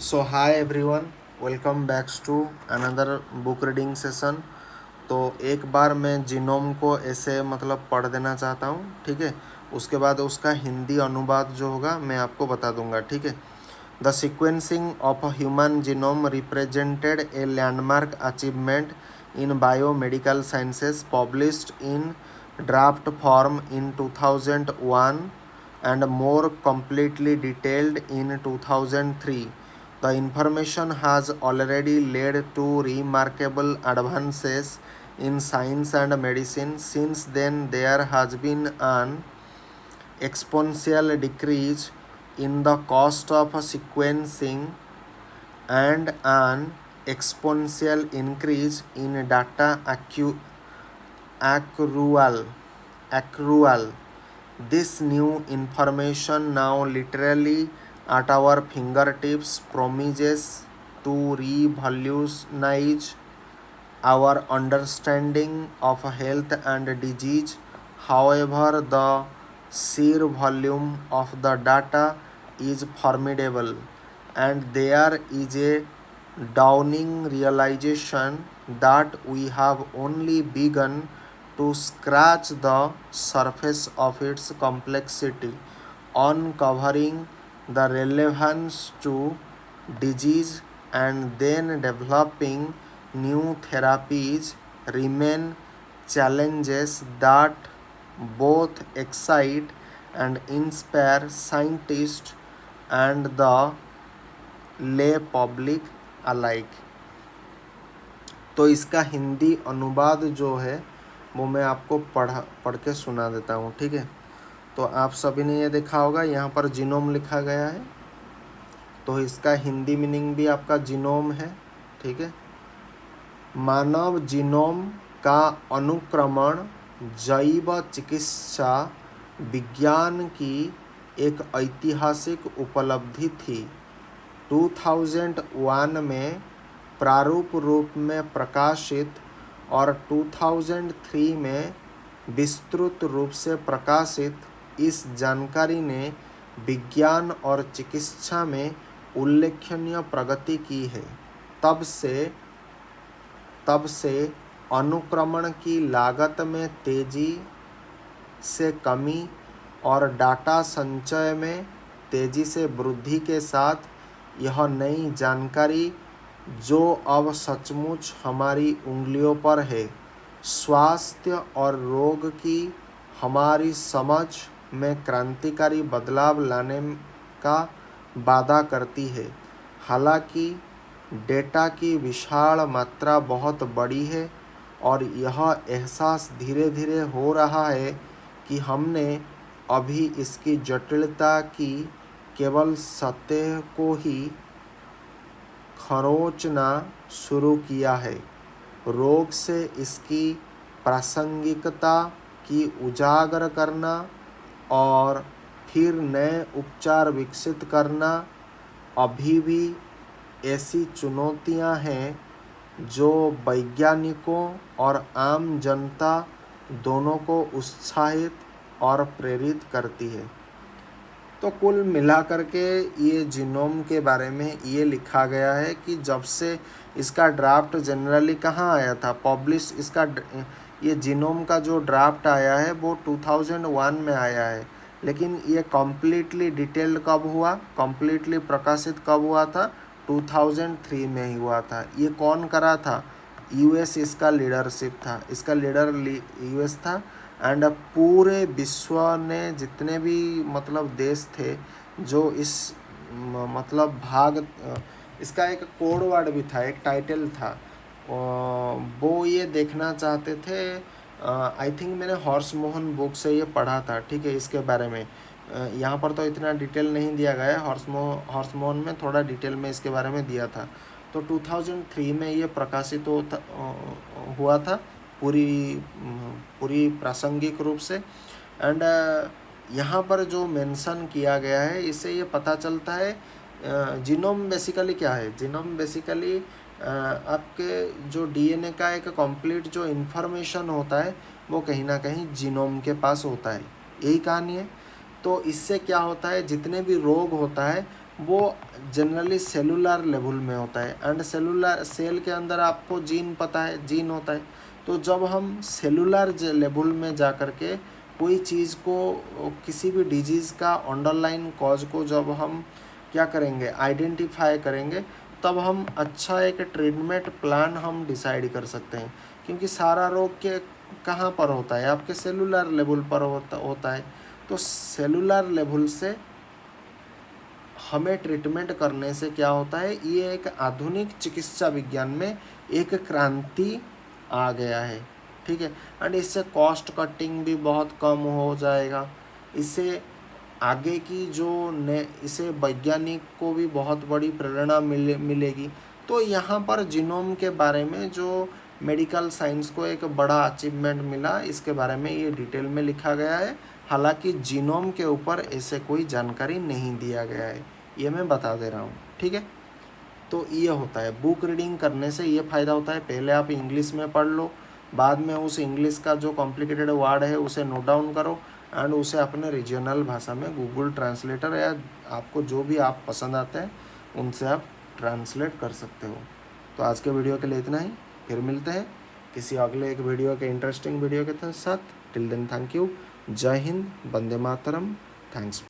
So hi everyone, welcome backs to another book reading session. तो एक बार मैं genome को ऐसे पढ़ देना चाहता हूँ, ठीक है। उसके बाद उसका हिंदी अनुवाद जो होगा मैं आपको बता दूंगा, ठीक है। The sequencing of a human genome represented a landmark achievement in biomedical sciences published in draft form in 2001 and more completely detailed in 2003. The information has already led to remarkable advances in science and medicine. Since then, there has been an exponential decrease in the cost of sequencing and an exponential increase in data accrual. This new information now literally at our fingertips promises to revolutionize our understanding of health and disease. However, the sheer volume of the data is formidable, and there is a dawning realization that we have only begun to scratch the surface of its complexity. Uncovering the relevance to disease and then developing new therapies remain challenges that both excite and inspire scientists and the lay public alike. तो इसका हिंदी अनुवाद जो है वो मैं आपको पढ़ के सुना देता हूँ, ठीक है। तो आप सभी ने ये देखा होगा, यहाँ पर जीनोम लिखा गया है, तो इसका हिंदी मीनिंग भी आपका जीनोम है, ठीक है। मानव जीनोम का अनुक्रमण जैव चिकित्सा विज्ञान की एक ऐतिहासिक उपलब्धि थी। 2001 में प्रारूप रूप में प्रकाशित और 2003 में विस्तृत रूप से प्रकाशित इस जानकारी ने विज्ञान और चिकित्सा में उल्लेखनीय प्रगति की है। तब से अनुक्रमण की लागत में तेजी से कमी और डाटा संचय में तेजी से वृद्धि के साथ यह नई जानकारी, जो अब सचमुच हमारी उंगलियों पर है, स्वास्थ्य और रोग की हमारी समझ में क्रांतिकारी बदलाव लाने का वादा करती है। हालांकि डेटा की विशाल मात्रा बहुत बड़ी है और यह एहसास धीरे धीरे हो रहा है कि हमने अभी इसकी जटिलता की केवल सतह को ही खरोंचना शुरू किया है। रोग से इसकी प्रासंगिकता की उजागर करना और फिर नए उपचार विकसित करना अभी भी ऐसी चुनौतियां हैं जो वैज्ञानिकों और आम जनता दोनों को उत्साहित और प्रेरित करती है। तो कुल मिलाकर के ये जीनोम के बारे में ये लिखा गया है कि जब से इसका ड्राफ्ट जनरली कहाँ आया था, पब्लिश इसका ये जीनोम का जो ड्राफ्ट आया है वो 2001 में आया है, लेकिन ये कम्प्लीटली डिटेल्ड कब हुआ, कम्प्लीटली प्रकाशित कब हुआ था, 2003 में ही हुआ था। ये कौन करा था, यूएस इसका लीडरशिप था, इसका लीडर यूएस था। एंड पूरे विश्व ने जितने भी देश थे जो इस भाग, इसका एक कोड वर्ड भी था, एक टाइटल था, वो ये देखना चाहते थे। आई थिंक मैंने हॉर्स मोहन बुक से ये पढ़ा था, ठीक है, इसके बारे में। यहाँ पर तो इतना डिटेल नहीं दिया गया है, हॉर्स मोहन में थोड़ा डिटेल में इसके बारे में दिया था। तो 2003 में ये प्रकाशित हुआ था पूरी प्रासंगिक रूप से। एंड यहाँ पर जो मेंशन किया गया है, इससे ये पता चलता है जीनोम बेसिकली क्या है। जीनोम बेसिकली आपके जो डीएनए का एक कंप्लीट जो इन्फॉर्मेशन होता है वो कहीं ना कहीं जीनोम के पास होता है, यही कहानी है। तो इससे क्या होता है, जितने भी रोग होता है वो जनरली सेलुलर लेवल में होता है। एंड सेलुलर सेल के अंदर आपको जीन पता है, जीन होता है। तो जब हम सेलुलर लेवल में जा कर के कोई चीज़ को, किसी भी डिजीज़ का अंडरलाइन कॉज को जब हम क्या करेंगे, आइडेंटिफाई करेंगे, तब हम अच्छा एक ट्रीटमेंट प्लान हम डिसाइड कर सकते हैं। क्योंकि सारा रोग के कहाँ पर होता है, आपके सेलुलर लेवल पर होता है। तो सेलुलर लेवल से हमें ट्रीटमेंट करने से क्या होता है, ये एक आधुनिक चिकित्सा विज्ञान में एक क्रांति आ गया है। ठीक है। एंड इससे कॉस्ट कटिंग भी बहुत कम हो जाएगा। इससे आगे की इसे वैज्ञानिक को भी बहुत बड़ी प्रेरणा मिलेगी। तो यहाँ पर जीनोम के बारे में जो मेडिकल साइंस को एक बड़ा अचीवमेंट मिला, इसके बारे में ये डिटेल में लिखा गया है। हालांकि जीनोम के ऊपर ऐसे कोई जानकारी नहीं दिया गया है, ये मैं बता दे रहा हूँ। ठीक है। तो ये होता है, बुक रीडिंग करने से ये फ़ायदा होता है, पहले आप इंग्लिश में पढ़ लो, बाद में उस इंग्लिश का जो कॉम्प्लिकेटेड वर्ड है उसे नोट डाउन करो एंड उसे अपने रीजनल भाषा में गूगल ट्रांसलेटर या आपको जो भी आप पसंद आते हैं उनसे आप ट्रांसलेट कर सकते हो। तो आज के वीडियो के लिए इतना ही, फिर मिलते हैं किसी अगले एक वीडियो के इंटरेस्टिंग वीडियो के साथ। Till then thank you. जय हिंद, वंदे मातरम। थैंक्स।